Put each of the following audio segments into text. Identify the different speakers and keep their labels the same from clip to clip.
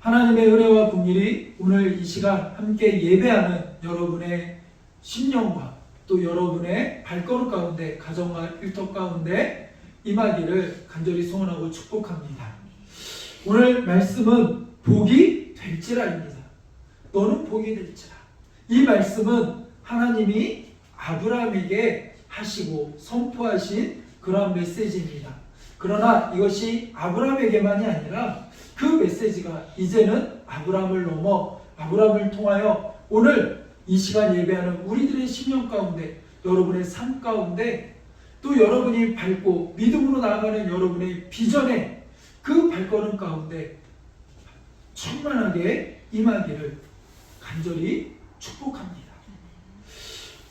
Speaker 1: 하나님의 은혜와 긍휼이 오늘 이 시간 함께 예배하는 여러분의 심령과 또 여러분의 발걸음 가운데, 가정과 일터 가운데 임하기를 간절히 소원하고 축복합니다. 오늘 말씀은 복이 될지라입니다. 너는 복이 될지라. 이 말씀은 하나님이 아브라함에게 하시고 선포하신 그러한 메시지입니다. 그러나 이것이 아브라함에게만이 아니라 그 메시지가 이제는 아브라함을 넘어 아브라함을 통하여 오늘 이 시간 예배하는 우리들의 심령 가운데, 여러분의 삶 가운데, 또 여러분이 밟고 믿음으로 나아가는 여러분의 비전의 그 발걸음 가운데 충만하게 임하기를 간절히 축복합니다.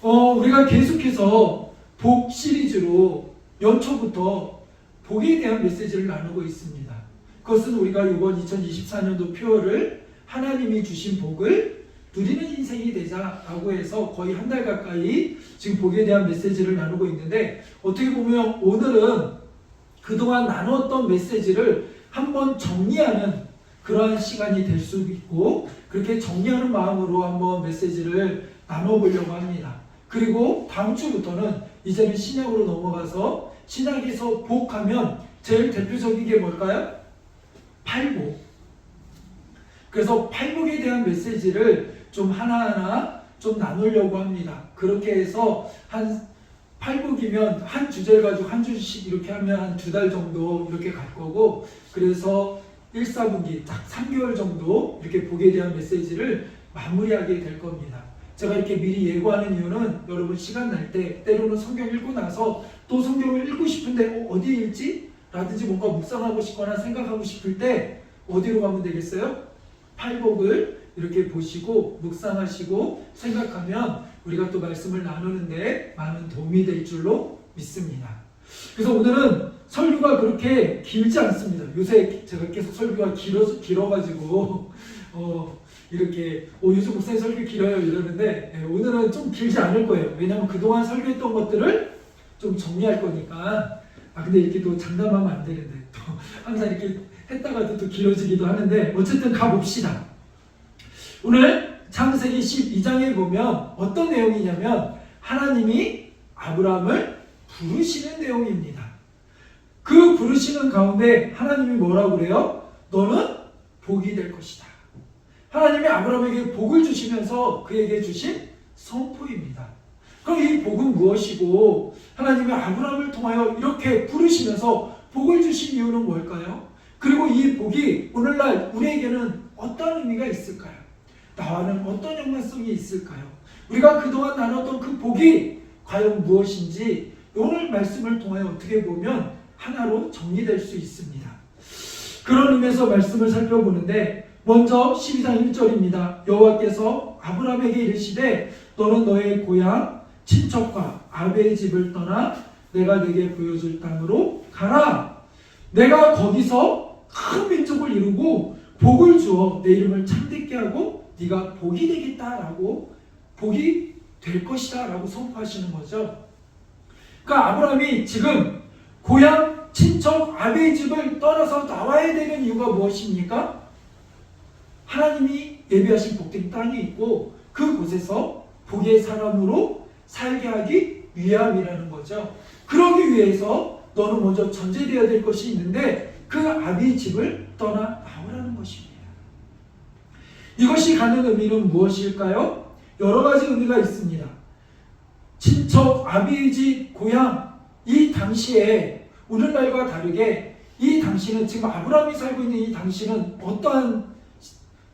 Speaker 1: 우리가 계속해서 복 시리즈로 연초부터 복에 대한 메시지를 나누고 있습니다. 그것은 우리가 이번 2024년도 표어를 하나님이 주신 복을 누리는 인생이 되자라고 해서 거의 한 달 가까이 지금 복에 대한 메시지를 나누고 있는데, 어떻게 보면 오늘은 그동안 나눴던 메시지를 한번 정리하는 그러한 시간이 될 수 있고, 그렇게 정리하는 마음으로 한번 메시지를 나눠보려고 합니다. 그리고 다음 주부터는 이제는 신약으로 넘어가서 신약에서 복하면 제일 대표적인 게 뭘까요? 팔복. 그래서 팔복에 대한 메시지를 좀 하나하나 좀 나누려고 합니다. 그렇게 해서 한 팔복이면 한 주제를 가지고 한 주씩 이렇게 하면 한 2달 정도 이렇게 갈 거고, 그래서 1, 4분기 딱 3개월 정도 이렇게 복에 대한 메시지를 마무리하게 될 겁니다. 제가 이렇게 미리 예고하는 이유는 여러분 시간 날 때 때로는 성경 읽고 나서 또 성경을 읽고 싶은데 어디 읽지? 라든지 뭔가 묵상하고 싶거나 생각하고 싶을 때 어디로 가면 되겠어요? 팔복을 이렇게 보시고 묵상하시고 생각하면 우리가 또 말씀을 나누는데 많은 도움이 될 줄로 믿습니다. 그래서 오늘은 설교가 그렇게 길지 않습니다. 요새 제가 계속 설교가 길어가지고 이렇게 요즘 목사님 설교 길어요 이러는데, 오늘은 좀 길지 않을 거예요. 왜냐하면 그동안 설교했던 것들을 좀 정리할 거니까. 근데 이렇게 또 장담하면 안 되는데 또 항상 이렇게 했다가도 또 길어지기도 하는데, 어쨌든 가봅시다. 오늘 창세기 12장에 보면 어떤 내용이냐면 하나님이 아브라함을 부르시는 내용입니다. 그 부르시는 가운데 하나님이 뭐라고 그래요? 너는 복이 될 것이다. 하나님이 아브라함에게 복을 주시면서 그에게 주신 선포입니다. 그럼 이 복은 무엇이고, 하나님이 아브라함을 통하여 이렇게 부르시면서 복을 주신 이유는 뭘까요? 그리고 이 복이 오늘날 우리에게는 어떤 의미가 있을까요? 나와는 어떤 연관성이 있을까요? 우리가 그동안 나눴던 그 복이 과연 무엇인지 오늘 말씀을 통하여 어떻게 보면 하나로 정리될 수 있습니다. 그런 의미에서 말씀을 살펴보는데, 먼저 12장 1절입니다. 여호와께서 아브라함에게 이르시되 너는 너의 고향 친척과 아베의 집을 떠나 내가 네게 보여줄 땅으로 가라. 내가 거기서 큰 민족을 이루고 복을 주어 내 이름을 참되게 하고 네가 복이 되겠다라고, 복이 될 것이다 라고 선포하시는 거죠. 그러니까 아브라함이 지금 고향 친척 아베의 집을 떠나서 나와야 되는 이유가 무엇입니까? 하나님이 예비하신 복된 땅이 있고 그곳에서 복의 사람으로 살게 하기 위함이라는 거죠. 그러기 위해서 너는 먼저 전제되어야 될 것이 있는데 그 아비의 집을 떠나 나오라는 것입니다. 이것이 갖는 의미는 무엇일까요? 여러 가지 의미가 있습니다. 친척, 아비의 집, 고향, 이 당시에 오늘날과 다르게 이 당시는, 지금 아브라함이 살고 있는 이 당시는 어떠한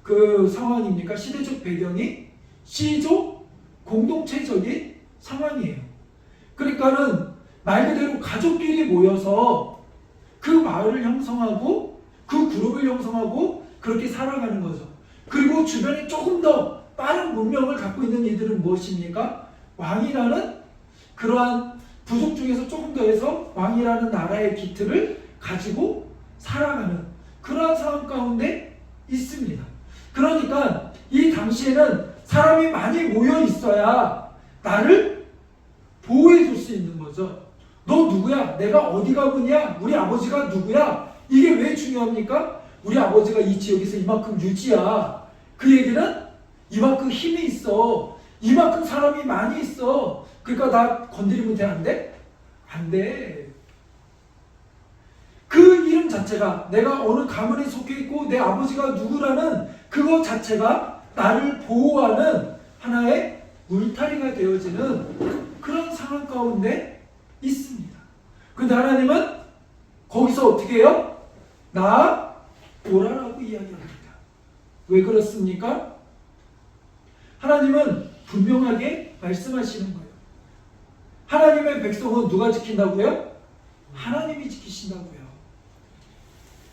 Speaker 1: 그 상황입니까? 시대적 배경이 시족 공동체적인 상황이에요. 그러니까는 말 그대로 가족끼리 모여서 그 마을을 형성하고 그 그룹을 형성하고 그렇게 살아가는 거죠. 그리고 주변에 조금 더 빠른 문명을 갖고 있는 이들은 무엇입니까? 왕이라는 그러한 부족 중에서 조금 더 해서 왕이라는 나라의 기틀을 가지고 살아가는 그러한 상황 가운데 있습니다. 그러니까 이 당시에는 사람이 많이 모여 있어야 나를 보호해 줄 수 있는 거죠. 너 누구야? 내가 어디 가문이야? 우리 아버지가 누구야? 이게 왜 중요합니까? 우리 아버지가 이 지역에서 이만큼 유지야. 그 얘기는 이만큼 힘이 있어. 이만큼 사람이 많이 있어. 그러니까 나 건드리면 돼? 안 돼? 안 돼. 그 이름 자체가 내가 어느 가문에 속해 있고 내 아버지가 누구라는 그거 자체가 나를 보호하는 하나의 울타리가 되어지는 그런 상황 가운데 있습니다. 그런데 하나님은 거기서 어떻게 해요? 나 오라라고 이야기합니다. 왜 그렇습니까? 하나님은 분명하게 말씀하시는 거예요. 하나님의 백성은 누가 지킨다고요? 하나님이 지키신다고요.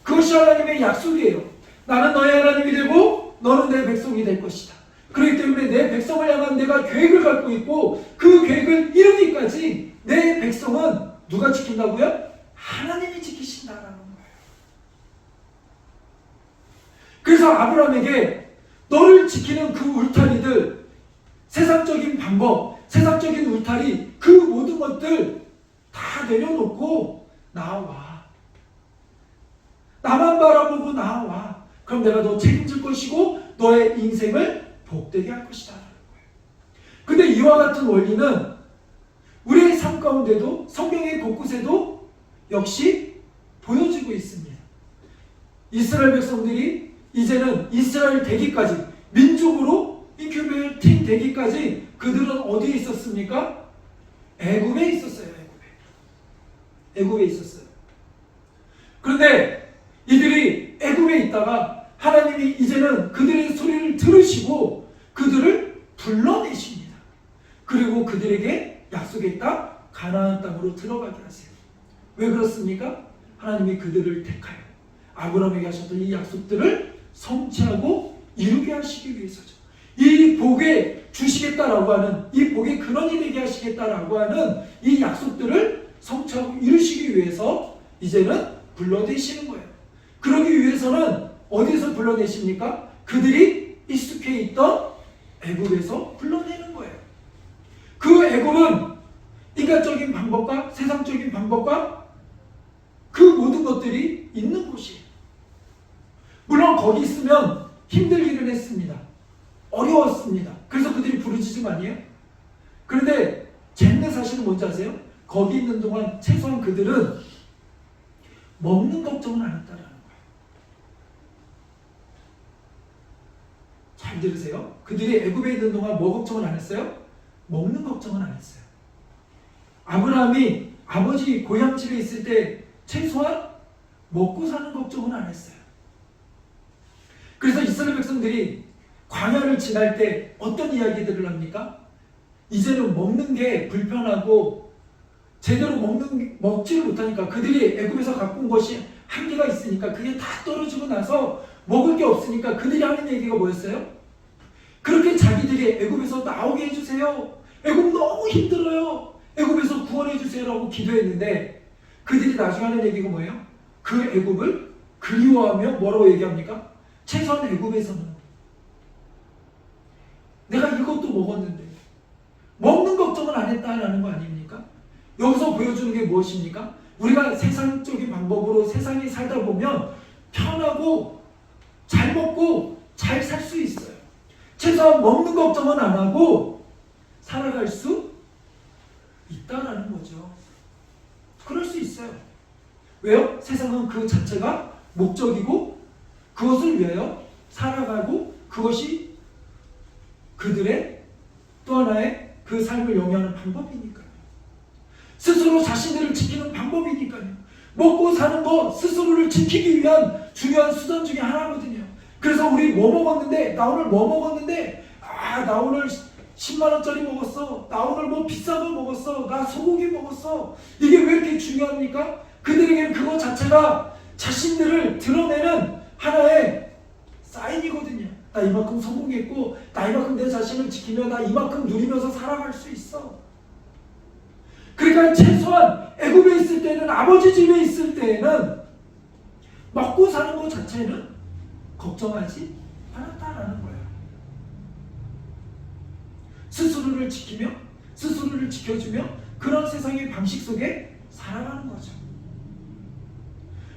Speaker 1: 그것이 하나님의 약속이에요. 나는 너의 하나님이 되고 너는 내 백성이 될 것이다. 그렇기 때문에 내 백성을 향한 내가 계획을 갖고 있고 그 계획을 이루기까지 내 백성은 누가 지킨다고요? 하나님이 지키신다라는 거예요. 그래서 아브라함에게 너를 지키는 그 울타리들, 세상적인 방법, 세상적인 울타리, 그 모든 것들 다 내려놓고 나와. 나만 바라보고 나와. 그럼 내가 너 책임질 것이고 너의 인생을 복되게 할 것이다. 근데 이와 같은 원리는 우리의 삶 가운데도 성경의 곳곳에도 역시 보여지고 있습니다. 이스라엘 백성들이 이제는 이스라엘 되기까지 민족으로 인큐베이팅 되기까지 그들은 어디에 있었습니까? 애굽에 있었어요. 애굽에 있었어요. 그런데 이들이 애굽에 있다가 하나님이 이제는 그들의 소리를 들으시고 그들을 불러내십니다. 그리고 그들에게 약속의 땅 가나안 땅으로 들어가게 하세요. 왜 그렇습니까? 하나님이 그들을 택하여 아브라함에게 하셨던 이 약속들을 성취하고 이루게 하시기 위해서죠. 이 복에 주시겠다라고 하는, 이 복의 근원이 되게 하시겠다라고 하는 이 약속들을 성취하고 이루시기 위해서 이제는 불러내시는 거예요. 그러기 위해서는 어디서 불러내십니까? 그들이 익숙해 있던 애굽에서 불러내는 거예요. 그 애굽은 인간적인 방법과 세상적인 방법과 그 모든 것들이 있는 곳이에요. 물론 거기 있으면 힘들 일을 했습니다. 어려웠습니다. 그래서 그들이 부르짖음 아니에요? 그런데 재밌는 사실은 뭔지 아세요? 거기 있는 동안 최소한 그들은 먹는 걱정은 안 했다라는 거예요. 잘 들으세요. 그들이 애굽에 있는 동안 뭐 걱정은 안 했어요? 먹는 걱정은 안 했어요. 아브라함이 아버지 고향집에 있을 때 최소한 먹고 사는 걱정은 안 했어요. 그래서 이스라엘 백성들이 광야를 지날 때 어떤 이야기들을 합니까? 이제는 먹는 게 불편하고 제대로 먹지를 못하니까 그들이 애굽에서 갖고 온 것이 한계가 있으니까 그게 다 떨어지고 나서 먹을 게 없으니까 그들이 하는 얘기가 뭐였어요? 그렇게 자기들이 애굽에서 나오게 해주세요. 애굽 너무 힘들어요. 애굽에서 구원해 주세요라고 기도했는데 그들이 나중에 하는 얘기가 뭐예요? 그 애굽을 그리워하며 뭐라고 얘기합니까? 최소한 애굽에서는 내가 이것도 먹었는데 먹는 걱정은 안 했다라는 거 아닙니까? 여기서 보여주는 게 무엇입니까? 우리가 세상적인 방법으로 세상에 살다 보면 편하고 잘 먹고 잘 살 수 있어요. 최소한 먹는 걱정은 안 하고 살아갈 수 있다라는 거죠. 그럴 수 있어요. 왜요? 세상은 그 자체가 목적이고 그것을 위하여 살아가고 그것이 그들의 또 하나의 그 삶을 영위하는 방법이니까요. 스스로 자신들을 지키는 방법이니까요. 먹고 사는 거 스스로를 지키기 위한 중요한 수단 중에 하나거든요. 그래서 우리 뭐 먹었는데 나 오늘 뭐 먹었는데 나 오늘 10만 원짜리 먹었어. 나 오늘 뭐 비싼 거 먹었어. 나 소고기 먹었어. 이게 왜 이렇게 중요합니까? 그들에게는 그거 자체가 자신들을 드러내는 하나의 사인이거든요. 나 이만큼 성공했고 나 이만큼 내 자신을 지키며 나 이만큼 누리면서 살아갈 수 있어. 그러니까 최소한 애굽에 있을 때는 아버지 집에 있을 때는 먹고 사는 것 자체는 걱정하지 않았다라는 거예요. 스스로를 지키며 스스로를 지켜주며 그런 세상의 방식 속에 살아가는 거죠.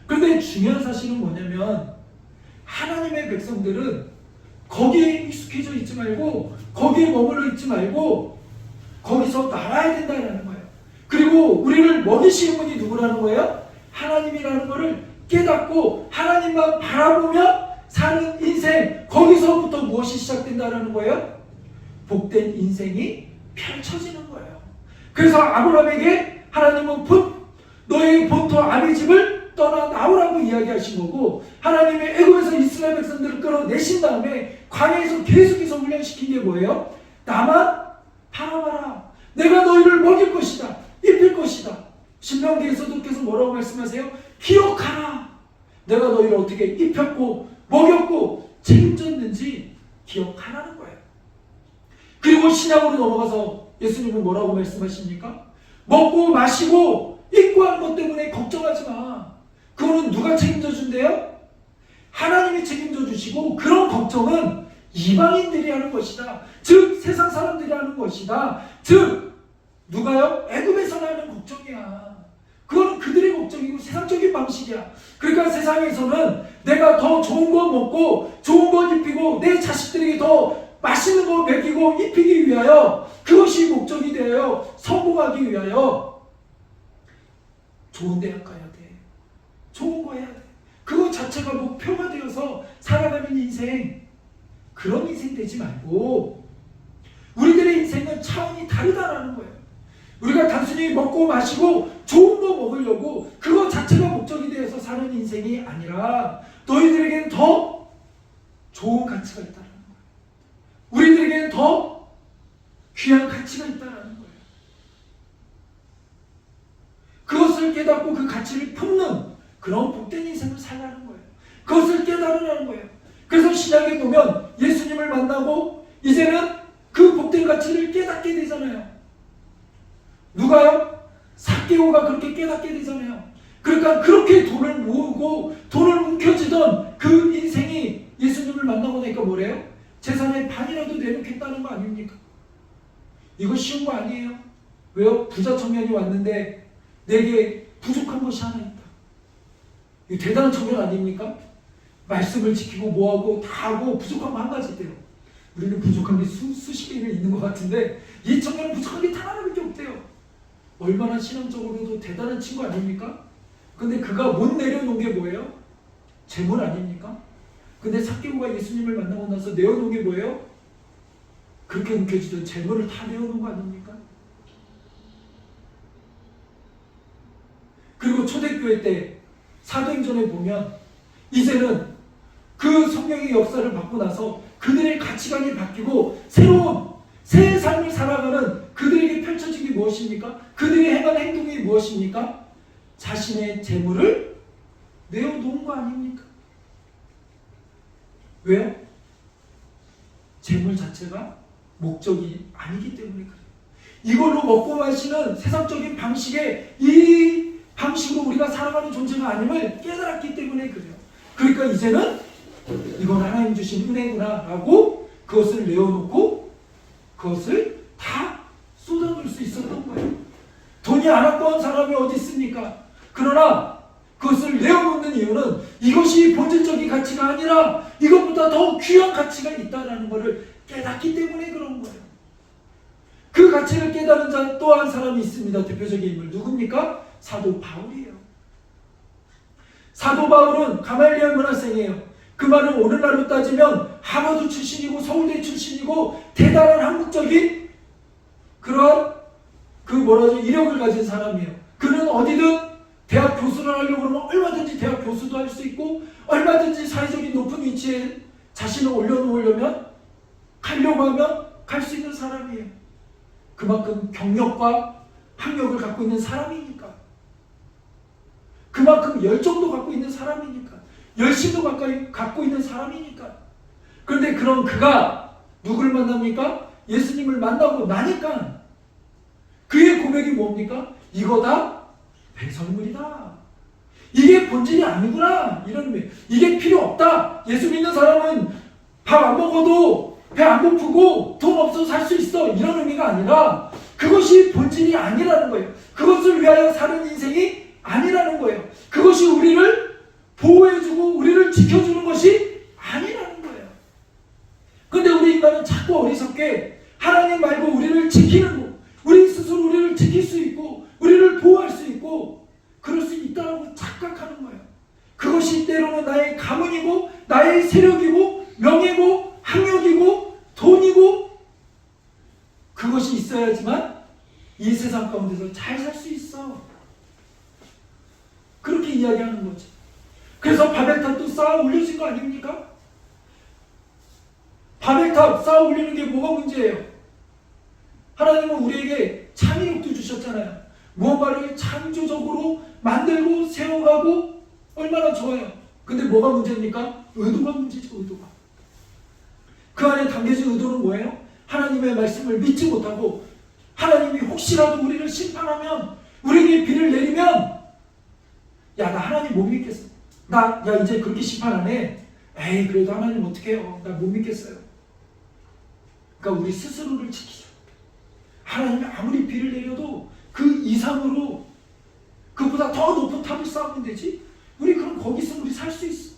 Speaker 1: 그런데 중요한 사실은 뭐냐면 하나님의 백성들은 거기에 익숙해져 있지 말고, 거기에 머물러 있지 말고 거기서 나와야 된다는 거예요. 그리고 우리를 먹이시는 분이 누구라는 거예요? 하나님이라는 것을 깨닫고 하나님만 바라보며 사는 인생, 거기서부터 무엇이 시작된다는 거예요? 복된 인생이 펼쳐지는 거예요. 그래서 아브라함에게 하나님은 너의 본토 아비 집을 떠나 나오라고 이야기하신 거고, 하나님이 애굽에서 이스라엘 백성들을 끌어내신 다음에 광야에서 계속해서 훈련시킨 게 뭐예요? 나만 바라봐라. 내가 너희를 먹일 것이다. 입힐 것이다. 신명기에서도 계속 뭐라고 말씀하세요? 기억하라. 내가 너희를 어떻게 입혔고 먹였고 책임졌는지 기억하라는 거예요. 그리고 신약으로 넘어가서 예수님은 뭐라고 말씀하십니까? 먹고 마시고 입고 하는 것 때문에 걱정하지 마. 그거는 누가 책임져 준대요? 하나님이 책임져 주시고, 그런 걱정은 이방인들이 하는 것이다. 즉 세상 사람들이 하는 것이다. 즉 누가요? 애굽에서 하는 걱정이야. 그거는 그들의 걱정이고 세상적인 방식이야. 그러니까 세상에서는 내가 더 좋은 거 먹고 좋은 거 입히고 내 자식들에게 더 맛있는 거 먹이고 입히기 위하여, 그것이 목적이 되어요. 성공하기 위하여 좋은 대학 가야 돼. 좋은 거 해야 돼. 그거 자체가 목표가 되어서 살아가는 인생, 그런 인생 되지 말고 우리들의 인생은 차원이 다르다라는 거예요. 우리가 단순히 먹고 마시고 좋은 거 먹으려고 그거 자체가 목적이 되어서 사는 인생이 아니라, 너희들에게는 더 좋은 가치가 있다는 거예요. 우리들에게는 더 귀한 가치가 있다는 거예요. 그것을 깨닫고 그 가치를 품는 그런 복된 인생을 살라는 거예요. 그것을 깨달으라는 거예요. 그래서 신약에 보면 예수님을 만나고 이제는 그 복된 가치를 깨닫게 되잖아요. 누가요? 삭개오가 그렇게 깨닫게 되잖아요. 그러니까 그렇게 돈을 모으고 돈을 움켜쥐던 그 인생이 예수님을 만나고 나니까 뭐래요? 재산의 반이라도 내놓겠다는 거 아닙니까? 이거 쉬운 거 아니에요. 왜요? 부자 청년이 왔는데 내게 부족한 것이 하나 있다. 이거 대단한 청년 아닙니까? 말씀을 지키고 뭐하고 다 하고 부족한 거 한 가지 있대요. 우리는 부족한 게 수십 개는 있는 것 같은데 이 청년은 부족한 게 단 하나밖에 없대요. 얼마나 신앙적으로도 대단한 친구 아닙니까? 근데 그가 못 내려놓은 게 뭐예요? 재물 아닙니까? 근데 삭개오가 예수님을 만나고 나서 내어놓은 게 뭐예요? 그렇게 움켜쥐던 재물을 다 내어놓은 거 아닙니까? 그리고 초대교회 때 사도행전에 보면 이제는 그 성령의 역사를 받고 나서 그들의 가치관이 바뀌고 새로운 새 삶을 살아가는 그들에게 펼쳐진 게 무엇입니까? 그들이 행한 행동이 무엇입니까? 자신의 재물을 내어놓은 거 아닙니까? 왜요? 재물 자체가 목적이 아니기 때문에 그래요. 이걸로 먹고 마시는 세상적인 방식에 이 방식으로 우리가 살아가는 존재가 아님을 깨달았기 때문에 그래요. 그러니까 이제는 이건 하나님 주신 은혜구나 라고 그것을 내어놓고 그것을 다 쏟아놓을 수 있었던 거예요. 돈이 안 아까운 사람이 어디 있습니까? 그러나 그것을 내어놓는 이유는 이것이 본질적인 가치가 아니라 이것보다 더 귀한 가치가 있다는 것을 깨닫기 때문에 그런 거예요. 그 가치를 깨달은 자 또 한 사람이 있습니다. 대표적인 인물 누굽니까? 사도 바울이에요. 사도 바울은 가말리엘 문화생이에요. 그 말은 오늘날로 따지면 하버드 출신이고 서울대 출신이고 대단한 한국적인 그런 이력을 가진 사람이에요. 그는 어디든 대학 교수를 하려고 그러면 얼마든지 대학 교수도 할 수 있고 얼마든지 사회적인 높은 위치에 자신을 올려놓으려면 가려고 하면 갈 수 있는 사람이에요. 그만큼 경력과 학력을 갖고 있는 사람이니까. 그만큼 열정도 갖고 있는 사람이니까. 열심도 갖고 있는 사람이니까. 그런데 그런 그가 누구를 만납니까? 예수님을 만나고 나니까 그의 고백이 뭡니까? 이거 다 배설물이다. 이게 본질이 아니구나. 이런 의미. 이게 필요 없다. 예수 믿는 사람은 밥 안 먹어도 배 안 고프고 돈 없어서 살 수 있어. 이런 의미가 아니라 그것이 본질이 아니라는 거예요. 그것을 위하여 사는 인생이 아니라는 거예요. 그것이 우리를 보호해주고 우리를 지켜주는 것이 있고 그럴 수 있다고 착각하는 거예요. 그것이 때로는 나의 가문이고 나의 세력이고 명예고 학력이고 돈이고 그것이 있어야지만 이 세상 가운데서 잘 살 수 있어. 그렇게 이야기하는 거지. 그래서 바벨탑도 쌓아 올려진 거 아닙니까? 바벨탑 쌓아 올리는 게 뭐가 문제예요? 하나님은 우리에게 창의력도 주셨잖아요. 무언가를 창조적으로 만들고 세워가고 얼마나 좋아요. 근데 뭐가 문제입니까? 의도가 문제죠. 의도가. 그 안에 담겨진 의도는 뭐예요? 하나님의 말씀을 믿지 못하고 하나님이 혹시라도 우리를 심판하면 우리에게 비를 내리면 야, 나 하나님 못 믿겠어. 야, 이제 그렇게 심판 안 해. 에이, 그래도 하나님 어떻게 해요? 나 못 믿겠어요. 그러니까 우리 스스로를 지키자. 하나님이 아무리 비를 내려도 그 이상으로 그보다 더 높은 탑을 쌓으면 되지. 우리 그럼 거기서 우리 살 수 있어.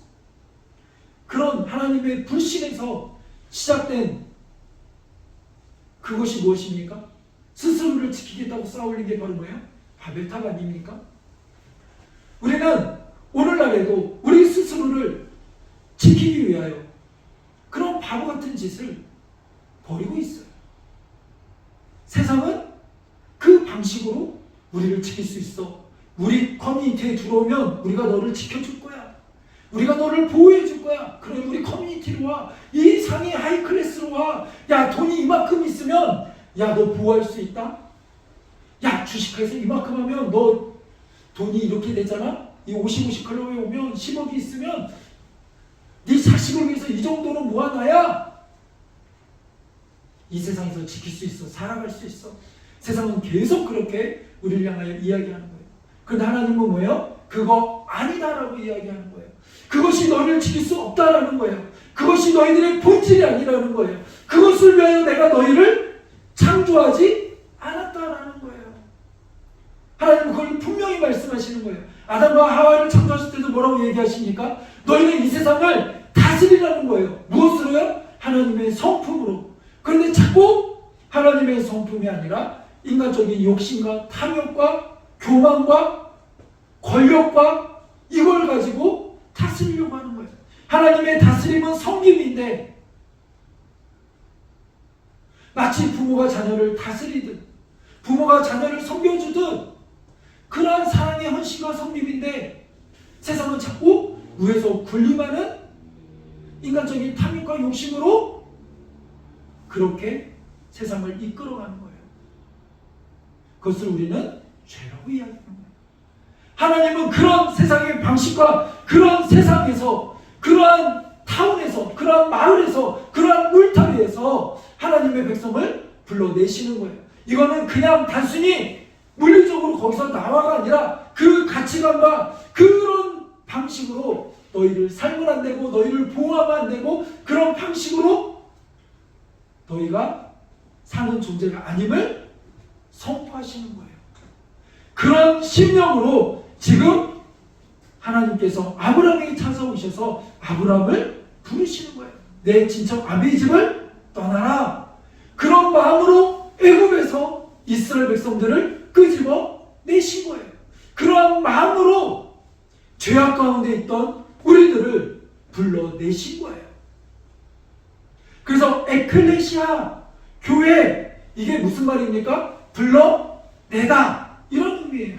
Speaker 1: 그런 하나님의 불신에서 시작된 그것이 무엇입니까? 스스로를 지키겠다고 쌓아올린 게 바로 뭐예요? 바벨탑 아닙니까? 우리는 오늘날에도 우리 스스로를 지키기 위하여 그런 바보 같은 짓을 벌이고 있어요. 세상은 그 방식으로 우리를 지킬 수 있어. 우리 커뮤니티에 들어오면 우리가 너를 지켜줄 거야. 우리가 너를 보호해 줄 거야. 그래, 우리 커뮤니티로 와. 이 상위 하이 클래스로 와. 야, 돈이 이만큼 있으면 야, 너 보호할 수 있다? 야, 주식해서 이만큼 하면 너 돈이 이렇게 되잖아? 이 50, 클럽에 오면 10억이 있으면 네 자식을 위해서 이 정도는 모아놔야 이 세상에서 지킬 수 있어. 살아갈 수 있어. 세상은 계속 그렇게 우리를 향하여 이야기하는 거예요. 그런데 하나님은 뭐예요? 그거 아니다라고 이야기하는 거예요. 그것이 너를 지킬 수 없다라는 거예요. 그것이 너희들의 본질이 아니라는 거예요. 그것을 위하여 내가 너희를 창조하지 않았다라는 거예요. 하나님은 그걸 분명히 말씀하시는 거예요. 아담과 하와를 창조하실 때도 뭐라고 얘기하십니까? 너희는 이 세상을 다스리라는 거예요. 무엇으로요? 하나님의 성품으로. 그런데 자꾸 하나님의 성품이 아니라 인간적인 욕심과 탐욕과 교만과 권력과 이걸 가지고 다스리려고 하는 거예요. 하나님의 다스림은 섬김인데 마치 부모가 자녀를 다스리듯 부모가 자녀를 섬겨주듯 그러한 사랑의 헌신과 섬김인데 세상은 자꾸 위에서 군림하는 인간적인 탐욕과 욕심으로 그렇게 세상을 이끌어가는 거예요. 그것을 우리는 죄라고 이야기하는 거예요. 하나님은 그런 세상의 방식과 그런 세상에서 그러한 타운에서 그러한 마을에서 그러한 울타리에서 하나님의 백성을 불러내시는 거예요. 이거는 그냥 단순히 물리적으로 거기서 나와가 아니라 그 가치관과 그런 방식으로 너희를 살면 안 되고 너희를 보호하면 안 되고 그런 방식으로 너희가 사는 존재가 아님을 선포하시는 거예요. 그런 심령으로 지금 하나님께서 아브라함에게 찾아오셔서 아브라함을 부르시는 거예요. 내 친척 아비의 집을 떠나라. 그런 마음으로 애굽에서 이스라엘 백성들을 끄집어 내신 거예요. 그러한 마음으로 죄악 가운데 있던 우리들을 불러내신 거예요. 그래서 에클레시아, 교회, 이게 무슨 말입니까? 불러내다, 이런 의미예요.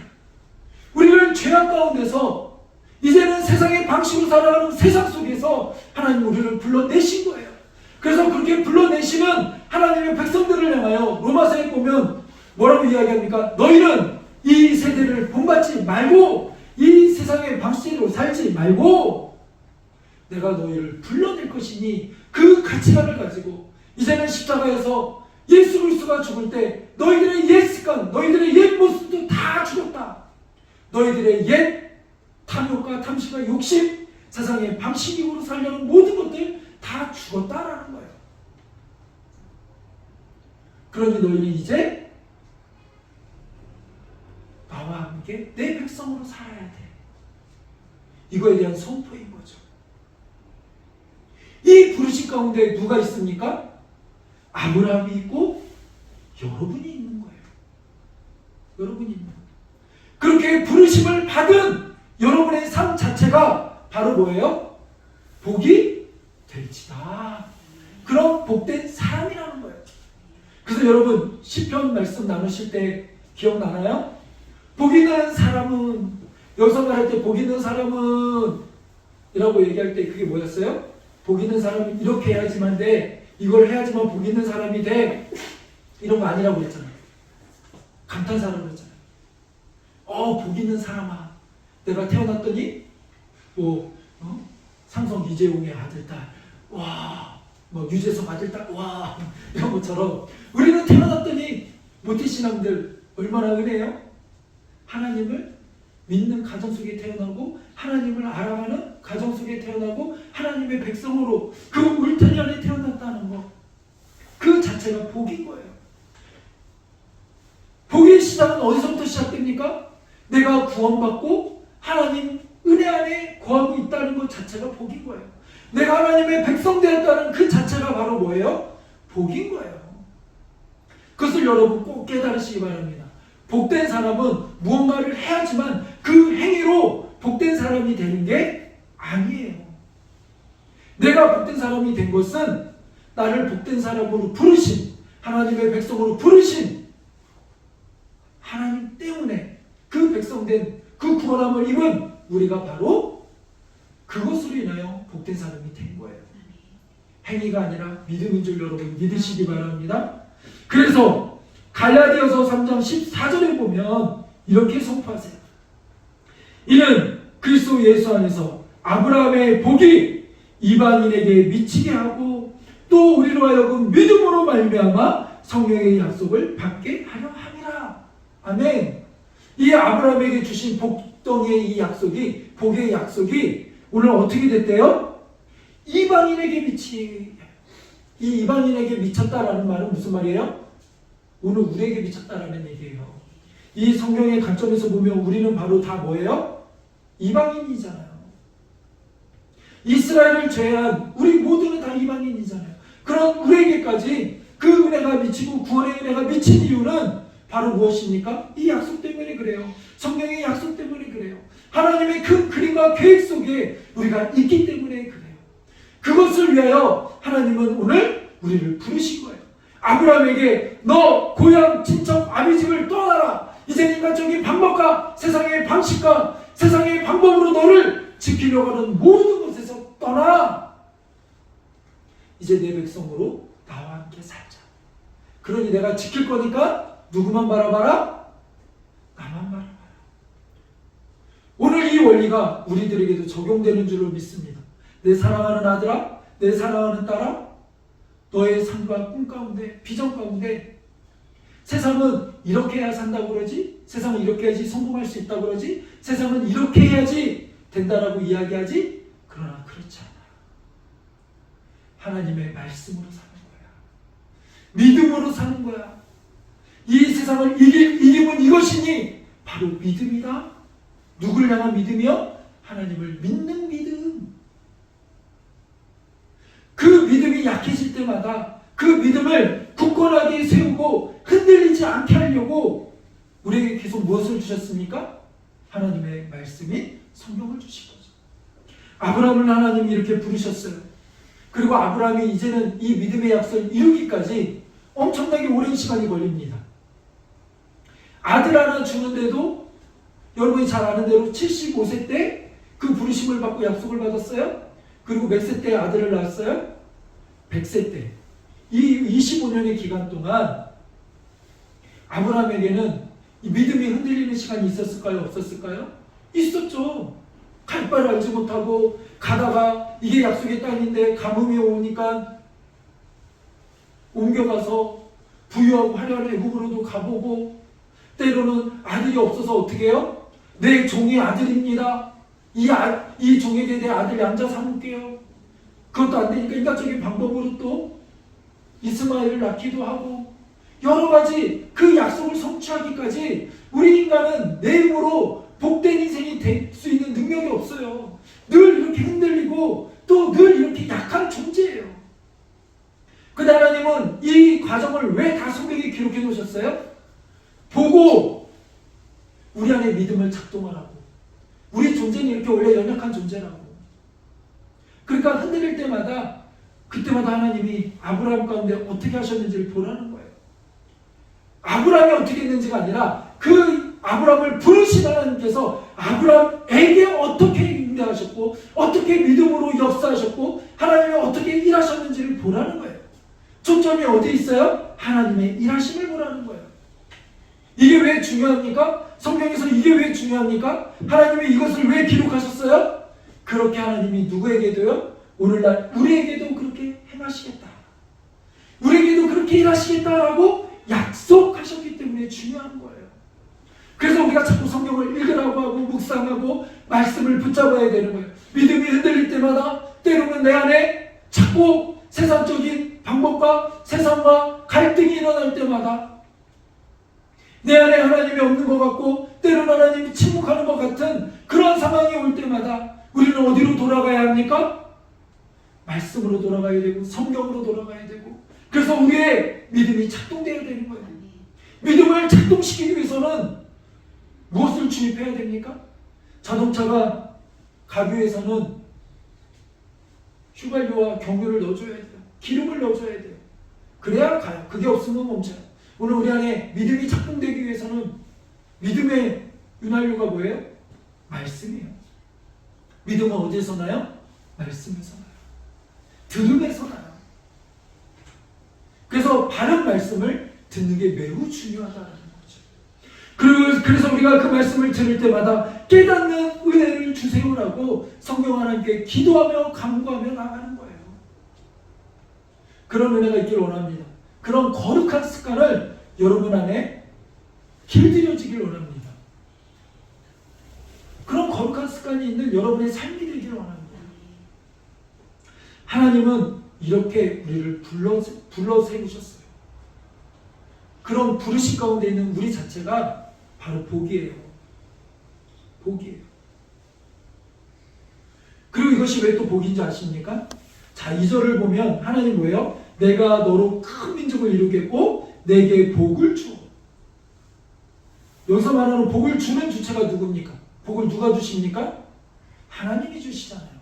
Speaker 1: 우리를 죄악 가운데서 이제는 세상의 방식으로 살아가는 세상 속에서 하나님 우리를 불러내신 거예요. 그래서 그렇게 불러내시는 하나님의 백성들을 향하여 로마서에 보면 뭐라고 이야기합니까? 너희는 이 세대를 본받지 말고 이 세상의 방식으로 살지 말고 내가 너희를 불러낼 것이니 그 가치관을 가지고 이제는 십자가에서 예수 그리스도가 죽을 때 너희들의 옛 습관, 너희들의 옛 모습도 다 죽었다. 너희들의 옛 탐욕과 탐심과 욕심, 세상의 방식으로 살려는 모든 것들 다 죽었다라는 거예요. 그러니 너희는 이제 나와 함께 내 백성으로 살아야 돼. 이거에 대한 선포인 거죠. 이 부르심 가운데 누가 있습니까? 아브라함이 있고 여러분이 있는 거예요. 여러분이 있는 거예요. 그렇게 부르심을 받은 여러분의 삶 자체가 바로 뭐예요? 복이 될지다. 그럼 복된 사람이라는 거예요. 그래서 여러분 시편 말씀 나누실 때 기억나나요? 복 있는 사람은, 여기서 말할 때 복 있는 사람은 이라고 얘기할 때 그게 뭐였어요? 복 있는 사람은 이렇게 해야지만 돼, 이걸 해야지만 복 있는 사람이 돼, 이런 거 아니라고 그랬잖아요. 감탄사라고 그랬잖아요. 복 있는 사람아, 내가 태어났더니 삼성 이재용의 아들, 딸, 와, 유재석 아들, 딸, 와, 이런 것처럼 우리는 태어났더니 모태신앙들 얼마나 은혜요? 하나님을 믿는 가정 속에 태어나고, 하나님을 알아가는 가정 속에 태어나고, 하나님의 백성으로 그 울타리 안에 태어났다는 것, 그 자체가 복인 거예요. 복의 시작은 어디서부터 시작됩니까? 내가 구원받고 하나님 은혜 안에 거하고 있다는 것 자체가 복인 거예요. 내가 하나님의 백성 되었다는 그 자체가 바로 뭐예요? 복인 거예요. 그것을 여러분 꼭 깨달으시기 바랍니다. 복된 사람은 무언가를 해야지만 그 행위로 복된 사람이 되는 게 아니에요. 내가 복된 사람이 된 것은 나를 복된 사람으로 부르신, 하나님의 백성으로 부르신 하나님 때문에 그 백성된, 그 구원함을 입은 우리가 바로 그것으로 인하여 복된 사람이 된 거예요. 행위가 아니라 믿음인 줄 여러분 믿으시기 바랍니다. 그래서 갈라디아서 3장 14절에 보면 이렇게 선포하세요. 이는 그리스도 예수 안에서 아브라함의 복이 이방인에게 미치게 하고 또 우리로 하여금 믿음으로 말미암아 성령의 약속을 받게 하려 함이라. 아멘. 이 아브라함에게 주신 복덩이의 이 약속이, 복의 약속이 오늘 어떻게 됐대요? 이방인에게 미치. 이 이방인에게 미쳤다라는 말은 무슨 말이에요? 오늘 우리에게 미쳤다라는 얘기예요. 이 성경의 관점에서 보면 우리는 바로 다 뭐예요? 이방인이잖아요. 이스라엘을 제외한 우리 모두는 다 이방인이잖아요. 그럼 우리에게까지 그 은혜가 미치고 구원의 은혜가 미친 이유는 바로 무엇입니까? 이 약속 때문에 그래요. 성경의 약속 때문에 그래요. 하나님의 큰 그림과 계획 속에 우리가 있기 때문에 그래요. 그것을 위하여 하나님은 오늘 우리를 부르신 거예요. 아브라함에게 너 고향 친척 아비집을 떠나라. 이제 인간적인 방법과 세상의 방식과 세상의 방법으로 너를 지키려고 하는 모든 곳에서 떠나. 이제 내 백성으로 나와 함께 살자. 그러니 내가 지킬 거니까 누구만 바라봐라? 나만 바라봐라. 오늘 이 원리가 우리들에게도 적용되는 줄로 믿습니다. 내 사랑하는 아들아, 내 사랑하는 딸아, 너의 삶과 꿈 가운데, 비전 가운데 세상은 이렇게 해야 산다고 그러지, 세상은 이렇게 해야지 성공할 수 있다고 그러지, 세상은 이렇게 해야지 된다라고 이야기하지, 그러나 그렇지 않아. 하나님의 말씀으로 사는 거야. 믿음으로 사는 거야. 이 세상을 이김은 이것이니 바로 믿음이다. 누구를 향한 믿음이요? 하나님을 믿는 믿음. 그 믿음이 약해질 때마다 그 믿음을 굳건하게 세우고 흔들리지 않게 하려고 우리에게 계속 무엇을 주셨습니까? 하나님의 말씀인 성경을 주신 거죠. 아브라함을 하나님이 이렇게 부르셨어요. 그리고 아브라함이 이제는 이 믿음의 약속을 이루기까지 엄청나게 오랜 시간이 걸립니다. 아들 하나 주는데도 여러분이 잘 아는 대로 75세 때 그 부르심을 받고 약속을 받았어요. 그리고 몇 세 때 아들을 낳았어요? 100세 때. 이 25년의 기간 동안 아브라함에게는 이 믿음이 흔들리는 시간이 있었을까요? 없었을까요? 있었죠. 갈 바를 알지 못하고 가다가 이게 약속의 땅인데 가뭄이 오니까 옮겨가서 부유하고 화려한 애국으로도 가보고, 때로는 아들이 없어서 어떻게 해요? 내 종이 아들입니다. 이 종에게 내 아들 양자 삼을게요. 그것도 안 되니까 인간적인 방법으로 또 이스마엘을 낳기도 하고, 여러 가지 그 약속을 성취하기까지 우리 인간은 내 힘으로 복된 인생이 될 수 있는 능력이 없어요. 늘 이렇게 흔들리고 또 늘 이렇게 약한 존재예요. 근데 하나님은 이 과정을 왜 다 성경에 기록해 놓으셨어요? 보고 우리 안에 믿음을 믿음을 작동하라고. 우리 존재는 이렇게 원래 연약한 존재라고. 그러니까 흔들릴 때마다 그때마다 하나님이 아브라함 가운데 어떻게 하셨는지를 보라는 거예요. 아브라함이 어떻게 했는지가 아니라 그 아브라함을 부르신 하나님께서 아브라함에게 어떻게 인도하셨고 어떻게 믿음으로 역사하셨고 하나님이 어떻게 일하셨는지를 보라는 거예요. 초점이 어디 있어요? 하나님의 일하심을 보라는 거예요. 이게 왜 중요합니까? 성경에서 이게 왜 중요합니까? 하나님이 이것을 왜 기록하셨어요? 그렇게 하나님이 누구에게도요? 오늘날 우리에게도 그렇게 행하시겠다. 우리에게도 그렇게 일하시겠다라고 약속하셨기 때문에 중요한 거예요. 그래서 우리가 자꾸 성경을 읽으라고 하고 묵상하고 말씀을 붙잡아야 되는 거예요. 믿음이 흔들릴 때마다 때로는 내 안에 자꾸 세상적인 방법과 세상과 갈등이 일어날 때마다 내 안에 하나님이 없는 것 같고 때로는 하나님이 침묵하는 것 같은 그런 상황이 올 때마다 우리는 어디로 돌아가야 합니까? 말씀으로 돌아가야 되고 성경으로 돌아가야 되고 그래서 우리의 믿음이 작동되어야 되는 거예요. 믿음을 작동시키기 위해서는 무엇을 주입해야 됩니까? 자동차가 가기 위해서는 휘발유와 경유를 넣어줘야 돼요. 기름을 넣어줘야 돼요. 그래야 가요. 그게 없으면 멈춰요. 오늘 우리 안에 믿음이 작동되기 위해서는 믿음의 윤활유가 뭐예요? 말씀이에요. 믿음은 어디에서 나요? 말씀에서 나요. 들음에서 나요. 그래서 바른 말씀을 듣는 게 매우 중요하다는 거죠. 그래서 우리가 그 말씀을 들을 때마다 깨닫는 은혜를 주세요라고 성경 하나님께 기도하며 간구하며 나가는 거예요. 그런 은혜가 있기를 원합니다. 그런 거룩한 습관을 여러분 안에 길들여지길 원합니다. 그런 거룩한 습관이 있는 여러분의 삶이 되기를 원합니다. 하나님은 이렇게 우리를 불러 세우셨어요. 그런 부르심 가운데 있는 우리 자체가 바로 복이에요. 복이에요. 그리고 이것이 왜 또 복인지 아십니까? 자, 2절을 보면 하나님 뭐예요? 내가 너로 큰 민족을 이루겠고 내게 복을 주. 여기서 말하는 복을 주는 주체가 누굽니까? 복을 누가 주십니까? 하나님이 주시잖아요.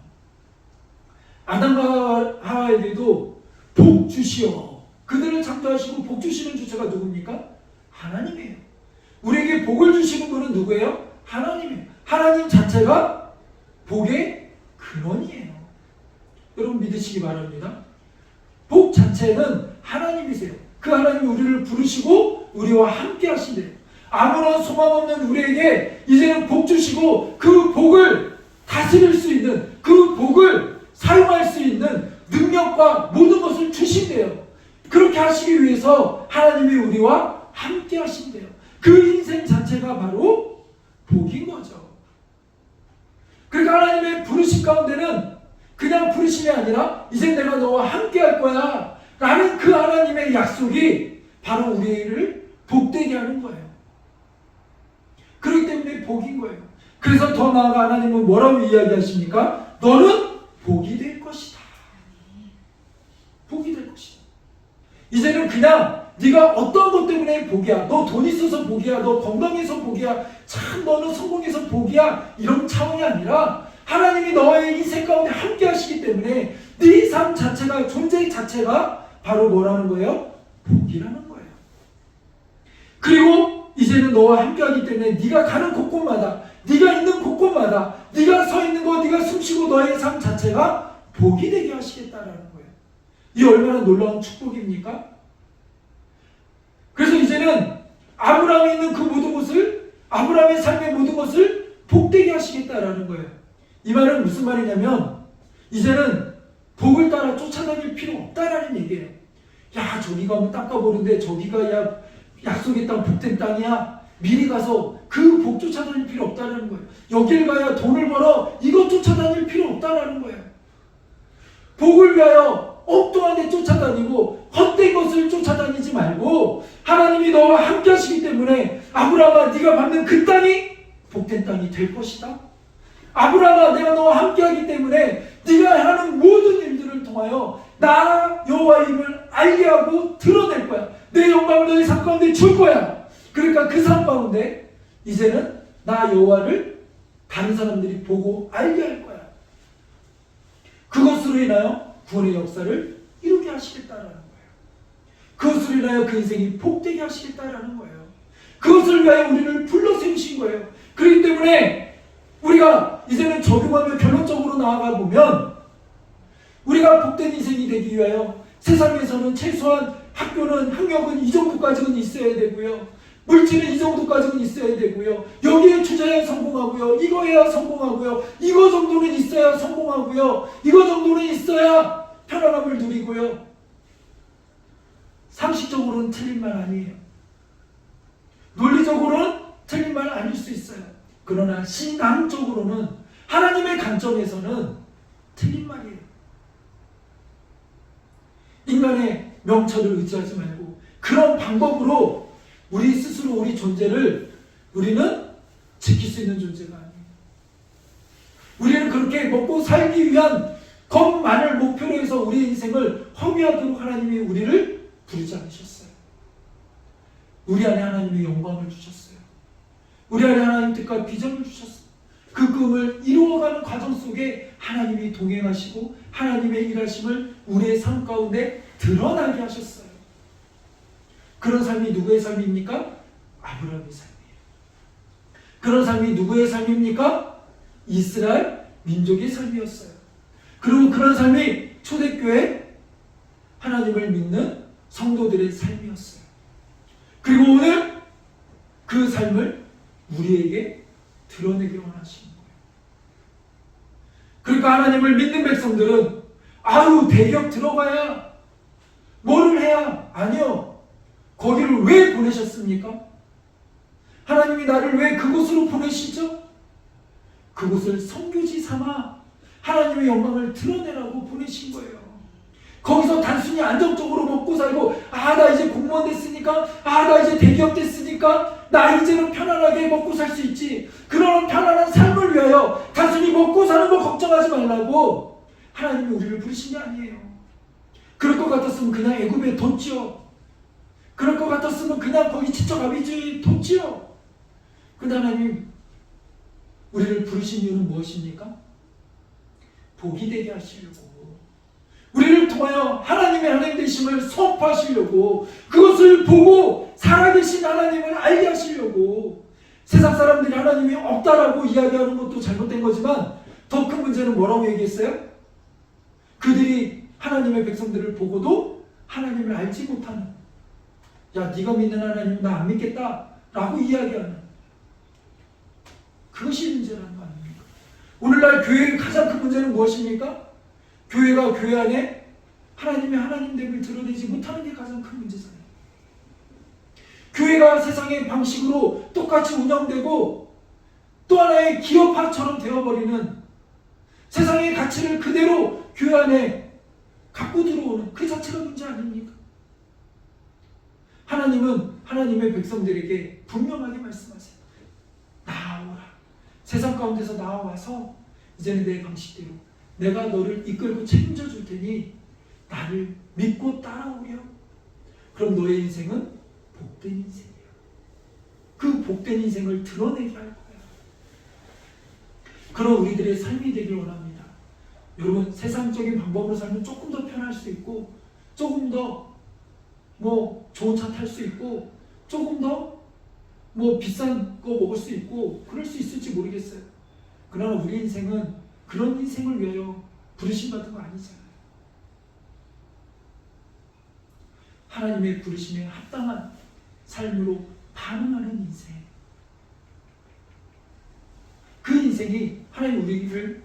Speaker 1: 아담과 하와에게도 복 주시오. 그들을 창조하시고 복 주시는 주체가 누굽니까? 하나님이에요. 우리에게 복을 주시는 분은 누구예요? 하나님이에요. 하나님 자체가 복의 근원이에요. 여러분 믿으시기 바랍니다. 복 자체는 하나님이세요. 그 하나님이 우리를 부르시고 우리와 함께 하신대요. 아무런 소망 없는 우리에게 이제는 복 주시고 그 복을 다스릴 수 있는 그 복을 사용할 수 있는 능력과 모든 것을 주신대요. 그렇게 하시기 위해서 하나님이 우리와 함께 하신대요. 그 인생 자체가 바로 복인 거죠. 그러니까 하나님의 부르심 가운데는 그냥 부르심이 아니라 이제 내가 너와 함께 할 거야 라는 그 하나님의 약속이 바로 우리를 복되게 하는 거예요. 그렇기 때문에 복인 거예요. 그래서 더 나아가 하나님은 뭐라고 이야기하십니까? 너는 복이 될 것이다. 복이 될 것이다. 이제는 그냥 네가 어떤 것 때문에 복이야. 너 돈 있어서 복이야. 너 건강해서 복이야. 참 너는 성공해서 복이야. 이런 차원이 아니라 하나님이 너의 인생 가운데 함께 하시기 때문에 네 삶 자체가 존재 자체가 바로 뭐라는 거예요? 복이라는 거예요. 그리고 이제는 너와 함께 하기 때문에 네가 가는 곳곳마다 네가 있는 곳곳마다 네가 서 있는 것 네가 숨쉬고 너의 삶 자체가 복이 되게 하시겠다라는 거예요. 이 얼마나 놀라운 축복입니까? 그래서 이제는 아브라함이 있는 그 모든 것을 아브라함의 삶의 모든 것을 복되게 하시겠다라는 거예요. 이 말은 무슨 말이냐면 이제는 복을 따라 쫓아다닐 필요 없다라는 얘기예요. 야 저기 가면 땅 까보는데 저기가 야 약속의 땅 복된 땅이야. 미리 가서 그 복 쫓아다닐 필요 없다라는 거예요. 여길 가야 돈을 벌어 이것 쫓아다닐 필요 없다라는 거예요. 복을 위하여 엉뚱한 데 쫓아다니고 헛된 것을 쫓아다니지 말고 하나님이 너와 함께 하시기 때문에 아브라함아 네가 받는 그 땅이 복된 땅이 될 것이다. 아브라함아 내가 너와 함께 하기 때문에 네가 하는 모든 일들을 통하여 나 여호와의 힘을 알게 하고 드러낼 거야. 내 영광을 너의 삶 가운데 줄 거야. 그러니까 그 삶 가운데 이제는 나 여호와를 다른 사람들이 보고 알게 할 거야. 그것으로 인하여 구원의 역사를 이루게 하시겠다라는 거예요. 그것으로 인하여 그 인생이 복되게 하시겠다라는 거예요. 그것을 위하여 우리를 불러 세우신 거예요. 그렇기 때문에 우리가 이제는 적용하며 결론적으로 나아가 보면 우리가 복된 인생이 되기 위하여 세상에서는 최소한 학교는 학력은 이 정도까지는 있어야 되고요. 물질은 이 정도까지는 있어야 되고요. 여기에 투자해야 성공하고요. 이거 해야 성공하고요. 이거 정도는 있어야 성공하고요. 이거 정도는 있어야 편안함을 누리고요. 상식적으로는 틀린 말 아니에요. 논리적으로는 틀린 말 아닐 수 있어요. 그러나 신앙적으로는 하나님의 관점에서는 틀린 말이에요. 인간의 명철을 의지하지 말고 그런 방법으로 우리 스스로 우리 존재를 우리는 지킬 수 있는 존재가 아니에요. 우리는 그렇게 먹고 살기 위한 것만을 목표로 해서 우리 인생을 허비하도록 하나님이 우리를 부르지 않으셨어요. 우리 안에 하나님의 영광을 주셨어요. 우리 안에 하나님 뜻과 비전을 주셨어요. 그 꿈을 이루어가는 과정 속에 하나님이 동행하시고 하나님의 일하심을 우리의 삶 가운데 드러나게 하셨어요. 그런 삶이 누구의 삶입니까? 아브라함의 삶이에요. 그런 삶이 누구의 삶입니까? 이스라엘 민족의 삶이었어요. 그리고 그런 삶이 초대교회 하나님을 믿는 성도들의 삶이었어요. 그리고 오늘 그 삶을 우리에게 드러내기 원하시는 거예요. 그러니까 하나님을 믿는 백성들은 아유 대기업 들어가야 뭐를 해야? 아니요. 거기를 왜 보내셨습니까? 하나님이 나를 왜 그곳으로 보내시죠? 그곳을 선교지 삼아 하나님의 영광을 드러내라고 보내신 거예요. 거기서 단순히 안정적으로 먹고 살고 나 이제 공무원 됐으니까 나 이제 대기업 됐으니까 나 이제는 편안하게 먹고 살 수 있지. 그런 편안한 삶을 위하여 단순히 먹고 사는 거 걱정하지 말라고 하나님이 우리를 부르신 게 아니에요. 그럴 것 같았으면 그냥 애굽에 뒀지요. 그럴 것 같았으면 그냥 거기 지쳐가비지 뒀지요. 근데 하나님 우리를 부르신 이유는 무엇입니까? 복이 되게 하시려고, 우리를 통하여 하나님의 하나님 되심을 선포하시려고, 그것을 보고 살아계신 하나님을 알게 하시려고. 세상 사람들이 하나님이 없다라고 이야기하는 것도 잘못된 거지만 더 큰 문제는 뭐라고 얘기했어요? 그들이 하나님의 백성들을 보고도 하나님을 알지 못하는, 야 네가 믿는 하나님 나 안 믿겠다 라고 이야기하는, 그것이 문제라는 거 아닙니까? 오늘날 교회의 가장 큰 문제는 무엇입니까? 교회가 교회 안에 하나님의 하나님됨을 드러내지 못하는 게 가장 큰 문제잖아요. 교회가 세상의 방식으로 똑같이 운영되고 또 하나의 기업화처럼 되어버리는, 세상의 가치를 그대로 교회 안에 갖고 들어오는 그 자체가 문제 아닙니까? 하나님은 하나님의 백성들에게 분명하게 말씀하세요. 나아오라. 세상 가운데서 나와서 이제는 내 방식대로 내가 너를 이끌고 책임져 줄 테니 나를 믿고 따라오렴. 그럼 너의 인생은 복된 인생이야. 그 복된 인생을 드러내게 할 거야. 그런 우리들의 삶이 되길 원합니다. 여러분, 세상적인 방법으로 살면 조금 더 편할 수 있고, 조금 더 좋은 차 탈 수 있고, 조금 더 비싼 거 먹을 수 있고, 그럴 수 있을지 모르겠어요. 그러나 우리 인생은 그런 인생을 위하여 부르심 받은 거 아니잖아요. 하나님의 부르심에 합당한 삶으로 반응하는 인생. 그 인생이 하나님 우리를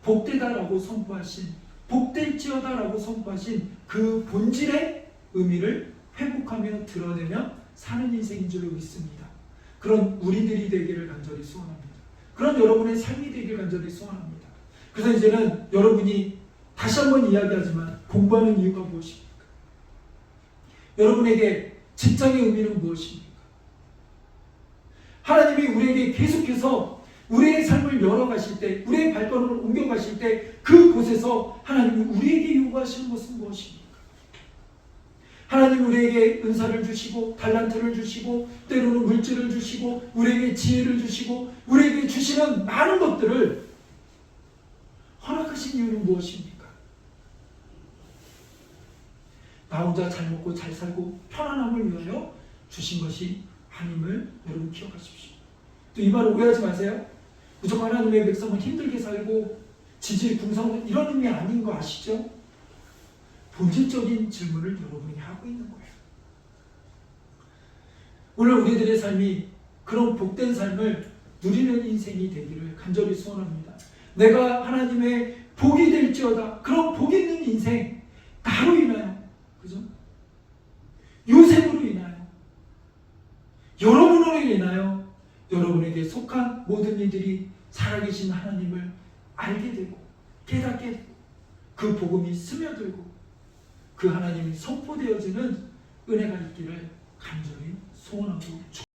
Speaker 1: 복되다라고 선포하신, 복될지어다라고 선포하신 그 본질의 의미를 회복하며 드러내며 사는 인생인 줄로 믿습니다. 그런 우리들이 되기를 간절히 소원합니다. 그런 여러분의 삶이 되기를 간절히 소원합니다. 그래서 이제는 여러분이 다시 한번 이야기하지만 공부하는 이유가 무엇입니까? 여러분에게 직장의 의미는 무엇입니까? 하나님이 우리에게 계속해서 우리의 삶을 열어가실 때, 우리의 발걸음을 옮겨가실 때 그곳에서 하나님이 우리에게 요구하시는 것은 무엇입니까? 하나님 우리에게 은사를 주시고 달란트를 주시고 때로는 물질을 주시고 우리에게 지혜를 주시고 우리에게 주시는 많은 것들을 허락하신 이유는 무엇입니까? 나 혼자 잘 먹고 잘 살고 편안함을 위하여 주신 것이 아님을 여러분 기억하십시오. 또 이 말을 오해하지 마세요. 무조건 하나님의 백성은 힘들게 살고 지질 궁성 이런 의미 아닌 거 아시죠? 본질적인 질문을 여러분이 하고 있는 거예요. 오늘 우리들의 삶이 그런 복된 삶을 누리는 인생이 되기를 간절히 소원합니다. 내가 하나님의 복이 될지어다. 그런 복 있는 인생, 나로 인하여, 그죠? 요셉으로 인하여, 여러분으로 인하여 여러분에게 속한 모든 이들이 살아계신 하나님을 알게 되고 깨닫게 되고 그 복음이 스며들고 그 하나님이 선포되어지는 은혜가 있기를 간절히 소원하고 축복합니다.